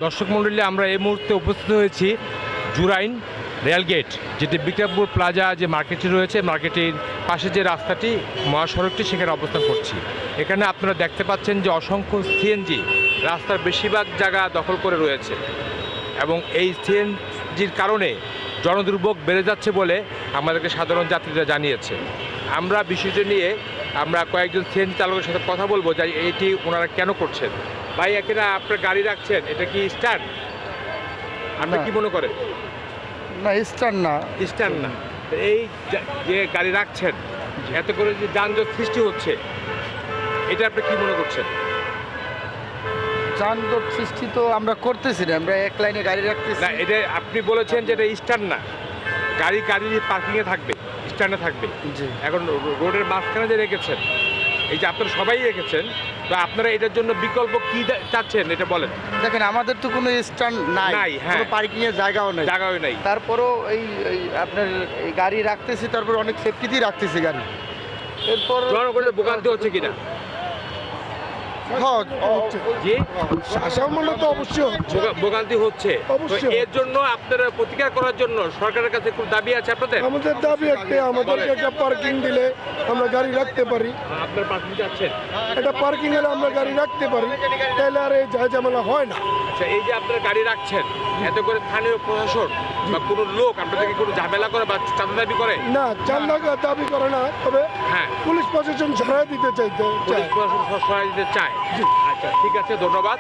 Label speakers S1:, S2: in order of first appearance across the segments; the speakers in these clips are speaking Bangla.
S1: দর্শক মণ্ডলী, আমরা এই মুহূর্তে উপস্থিত হয়েছি জুরাইন রেলগেট, যেটি বিক্রমপুর প্লাজা যে মার্কেটটি রয়েছে, মার্কেটের পাশে যে রাস্তাটি মহাসড়কটি, সেখানে অবস্থান করছি। এখানে আপনারা দেখতে পাচ্ছেন যে অসংখ্য সিএনজি রাস্তার বেশিরভাগ জায়গা দখল করে রয়েছে এবং এই সিএনজির কারণে জনদুর্ভোগ বেড়ে যাচ্ছে বলে আমাদেরকে সাধারণ যাত্রীরা জানিয়েছে। আমরা বিষয়টি নিয়ে আমরা কয়েকজন সিএনজি চালকের সাথে কথা বলবো যে এটি ওনারা কেন করছেন। ভাই, এখানে আপনার গাড়ি রাখছেন, এটা কি স্ট্যান্ড? আপনি কি মনে করেন?
S2: না, স্ট্যান্ড না।
S1: স্ট্যান্ড না। এই যে গাড়ি রাখছেন, এত করে যে যানজট সৃষ্টি হচ্ছে, এটা আপনি কি মনে করছেন?
S2: যানজট সৃষ্টি তো আমরা করতেছি না, আমরা এক লাইনে গাড়ি রাখতেছি।
S1: না, এটা আপনি বলেছেন যে এটা স্ট্যান্ড না, গাড়ি পার্কিংয়ে থাকবে, স্ট্যান্ডে থাকবে।
S2: জি।
S1: এখন রোডের মাঝখানে যে রেখেছেন, এই যে আপনারা সবাই রেখেছেন, তো আপনারা এটার জন্য বিকল্প কি চাচ্ছেন এটা বলেন।
S2: দেখেন, আমাদের তো কোনো স্ট্যান্ড নাই,
S1: হ্যাঁ।
S2: কোনো পার্কিং এর জায়গাও নেই।
S1: জায়গাও নাই।
S2: তারপরও এই আপনার এই গাড়ি রাখতেছি, তারপর অনেক সেফটিতেই রাখতেছি গাড়ি। এরপর
S1: জনগণের ভোগান্তি হচ্ছে কিনা? জি,
S3: সামনে তো অবশ্যই হচ্ছে।
S1: ভোগান্তি হচ্ছে। তো
S3: অবশ্যই।
S1: এর জন্য আপনারা প্রতিকার করার জন্য সরকারের কাছে খুব দাবি আছে আপনাদের?
S3: আমাদের দাবি একটাই, আমাদেরকে একটা পার্কিং দিলে আমরা গাড়ি রাখতে পারি।
S1: আপনার পার্কিং চাচ্ছেন?
S3: একটা পার্কিং হলে আমরা গাড়ি রাখতে পারি, তাহলে আর এই ঝামেলা হয় না।
S1: আচ্ছা, এই যে আপনারা গাড়ি রাখছেন, এত করে স্থানীয় প্রশাসন বা কোনো লোক আপনাদেরকে কোনো ঝামেলা করে বা চাঁদা দাবি করে?
S3: না, চান্দা দাবি করে না, তবে
S1: হ্যাঁ,
S3: পুলিশ প্রশাসন সরাই দিতে চাইতে
S1: পুলিশ
S3: চায়।
S1: প্রশাসন সহায় দিতে চায়। আচ্ছা, ঠিক আছে, ধন্যবাদ।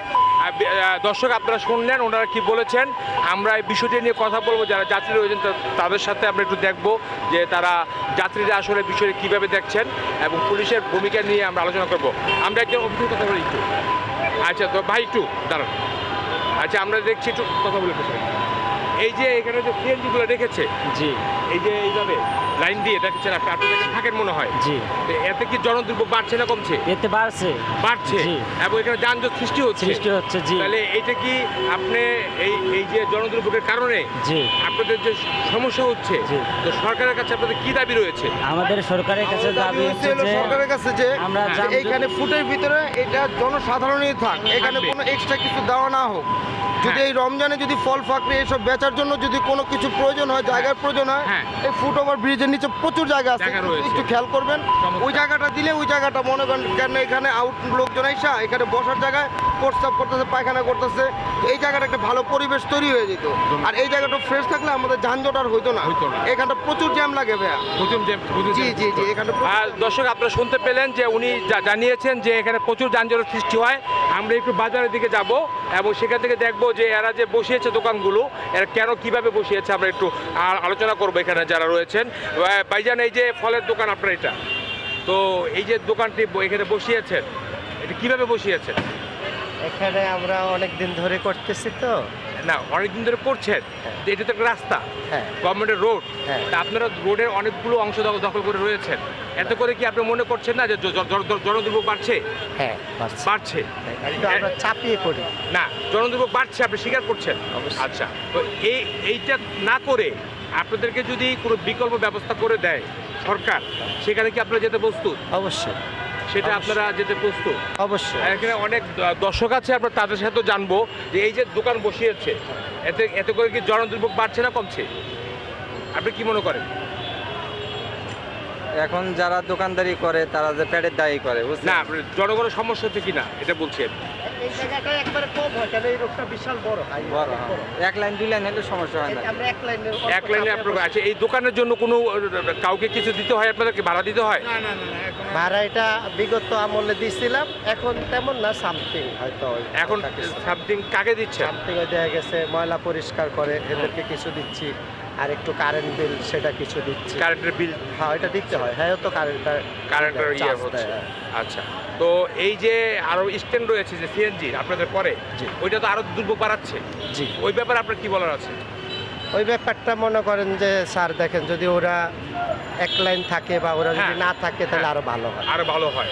S1: দর্শক, আপনারা শুনলেন ওনারা কি বলেছেন। আমরা এই বিষয়টি নিয়ে কথা বলবো, যারা যাত্রী রয়েছেন তাদের সাথে আমরা একটু দেখবো যে তারা যাত্রীরা আসলে বিষয়টি কীভাবে দেখছেন এবং পুলিশের ভূমিকা নিয়ে আমরা আলোচনা করব। আমরা একজন অফিসের কথা বলি একটু। আচ্ছা, তো ভাই একটু দাঁড়ান। আচ্ছা, আমরা দেখছি, একটু কথা বলে এই যে এখানে যে সিএনজিগুলো রেখেছে,
S4: জি
S1: এই যে এইভাবে লাইন দিয়ে রেখেছেন, আপনাদের থাকেন মনে হয়।
S4: জি,
S1: তো এতে কি জনদুর্ভোগ বাড়ছে না কমছে?
S4: এতে বাড়ছে
S1: বাড়ছে।
S4: জি।
S1: এবং এখানে যানজট সৃষ্টি হচ্ছে।
S4: জি।
S1: তাহলে এটা কি আপনি এই যে জনদুর্ভোগের কারণে
S4: জি,
S1: আপনাদের যে সমস্যা হচ্ছে,
S4: জি।
S1: তো সরকারের কাছে আপনাদের কি দাবি রয়েছে?
S4: আমাদের সরকারের কাছে দাবি হচ্ছে যে
S2: সরকারের কাছে যে
S4: আমরা
S2: যে
S4: যানজট-
S2: এইখানে ফুটের ভিতরে এটা জনসাধারণই থাক, এখানে
S1: থাকবে।
S2: কোনো এক্সট্রা কিছু দেওয়া না হোক। যদি এই রমজানে যদি ফল ফাকড়ি এসব বেচার জন্য যদি কোনো কিছু প্রয়োজন হয়, জায়গার প্রয়োজন হয়,
S1: হ্যাঁ।
S2: এই ফুট ওভার ব্রিজের নিচে প্রচুর জায়গা আছে,
S1: জায়গা রয়েছে।
S2: একটু খেয়াল করবেন।
S1: চমৎকার।
S2: ওই জায়গাটা দিলে ওই জায়গাটা মনে করেন কেন এখানে আউট লোকজন আইসা এখানে বসার জায়গায় প্রস্তাব করতেছে, পায়খানা করতেছে, এই জায়গাটা একটা ভালো পরিবেশ তৈরি হয়ে যেত। আর এই জায়গাটা ফ্রেশ থাকলে আমাদের যানজট আর হইতো না। এখানটা প্রচুর জ্যাম লাগে ভাইয়া। জি, এখানে
S1: আর দর্শক, আপনারা শুনতে পেলেন যে উনি জানিয়েছেন যে এখানে প্রচুর যানজটের সৃষ্টি হয়। আমরা একটু বাজারের দিকে যাব এবং সেখান থেকে দেখবো যে এরা যে বসিয়েছে দোকানগুলো, এরা কেন কিভাবে বসিয়েছে, আমরা একটু আলোচনা করবো এখানে যারা রয়েছেন। ভাইজান, এই যে ফলের দোকান আপনার, এটা তো এই যে দোকানটি এখানে বসিয়েছেন, এটা কিভাবে বসিয়েছেন?
S5: এখানে আমরা অনেক দিন ধরে করতেছি তো।
S1: না, অনেকদিন ধরে করছেন, তো এটা তো একটা রাস্তা,
S5: হ্যাঁ।
S1: গভর্নমেন্টের রোড।
S5: হ্যাঁ।
S1: তা আপনারা রোডের অনেকগুলো অংশ দখল করে রয়েছেন, এতে করে কি আপনি মনে করছেন না যে জনদুর্ভোগ বাড়ছে?
S5: হ্যাঁ,
S1: বাড়ছে।
S5: কিন্তু আমরা চাপিয়ে করি।
S1: না, জনদুর্ভোগ বাড়ছে, আপনি স্বীকার করছেন।
S5: অবশ্যই।
S1: আচ্ছা, তো এইটা না করে আপনাদেরকে যদি কোনো বিকল্প ব্যবস্থা করে দেয় সরকার, সেখানে কি আপনারা যেতে প্রস্তুত?
S5: অবশ্যই
S1: সেটা
S5: অবশ্যই।
S1: আপনারা যেতে প্রস্তুত?
S5: অবশ্যই।
S1: এখানে অনেক দর্শক আছে, আমরা তাদের সাথেও জানবো যে এই যে দোকান বসিয়েছে, এতে করে কি জনদুর্ভোগ বাড়ছে না কমছে? আপনি কি মনে করেন?
S6: এখন যারা দোকানদারি করে তারা যে পেটের দায়ী করে, বুঝছেন?
S1: না, জনগণের সমস্যা হচ্ছে কি না এটা বলছি আমি।
S5: এই জায়গাটা একবারে কম হয়, কারণ এই রোগটা বিশাল বড় হয়।
S6: বড়, হ্যাঁ। এক লাইন দুই লাইন হলে সমস্যা হয় না।
S5: আমরা এক লাইনের
S1: এক লাইনে আপনার আছে, এই দোকানের জন্য কোনো কাউকে কিছু দিতে হয়, আপনাদেরকে ভাড়া দিতে হয়?
S5: ভাড়া এটা বিগত আমলে দিয়েছিলাম, এখন তেমন না, সামথিং হয়তো।
S1: এখন সামথিং কাকে দিচ্ছে?
S5: সামথিং দেয়া গেছে, ময়লা পরিষ্কার করে এদেরকে কিছু দিচ্ছি, আর একটু কারেন্ট বিল সেটা কিছু দিচ্ছি।
S1: কারেন্টের বিল?
S5: হ্যাঁ, এটা দিতে হয়। হ্যাঁ, তো
S1: কারেন্টের ইয়ে হচ্ছে। আচ্ছা, তো এই যে আরো স্ট্যান্ড রয়েছে যে সিএনজি আপনাদের পরে,
S5: জি।
S1: ওইটা তো আরো দুর্ভোগ বাড়াচ্ছে।
S5: জি,
S1: ওই ব্যাপারে আপনার কি বলার আছে?
S5: ওই ব্যাপারটা মনে করেন যে স্যার দেখেন, যদি ওরা এক লাইন থাকে বা ওরা যদি
S1: হ্যাঁ।
S5: না থাকে তাহলে
S1: হ্যাঁ।
S5: আরো ভালো হয়।
S1: আরো ভালো হয়।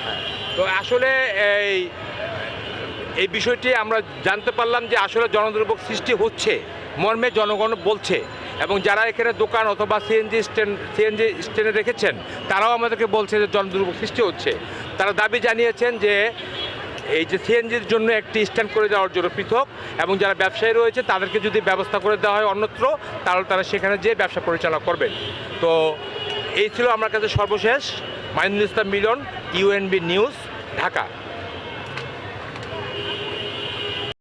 S1: তো আসলে এই বিষয়টি আমরা জানতে পারলাম যে আসলে জনদুর্ভোগ সৃষ্টি হচ্ছে মর্মে জনগণ বলছে, এবং যারা এখানে দোকান অথবা সিএনজি স্ট্যান্ডে রেখেছেন তারাও আমাদেরকে বলছে যে জনদুর্ভোগ সৃষ্টি হচ্ছে। তারা দাবি জানিয়েছেন যে এই যে সিএনজির জন্য একটি স্ট্যান্ড করে দেওয়ার জন্য পৃথক, এবং যারা ব্যবসায়ী রয়েছে তাদেরকে যদি ব্যবস্থা করে দেওয়া হয় অন্যত্র, তাহলে তারা সেখানে যেয়ে ব্যবসা পরিচালনা করবেন। তো এই ছিল আমার কাছে সর্বশেষ। মাইনুল ইসলাম মিলন, ইউএনবি নিউজ, ঢাকা।